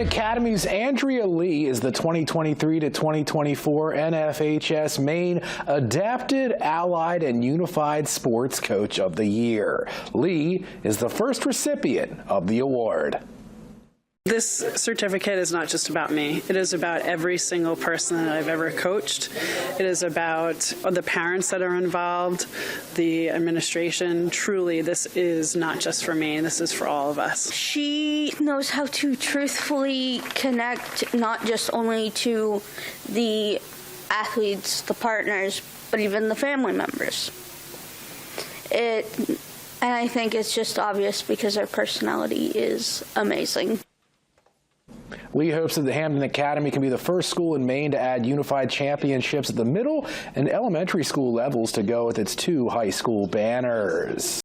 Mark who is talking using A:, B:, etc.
A: Academy's Andrea Lee is the 2023 to 2024 NFHS Maine Adapted, Allied, and Unified Sports Coach of the Year. Lee is the first recipient of the award.
B: This certificate is not just about me. It is about every single person that I've ever coached. It is about the parents that are involved, the administration. Truly, this is not just for me. This is for all of us.
C: She knows how to truthfully connect not just only to the athletes, the partners, but even the family members. And I think it's just obvious because her personality is amazing.
A: Lee hopes that the Hampden Academy can be the first school in Maine to add unified championships at the middle and elementary school levels to go with its 2 high school banners.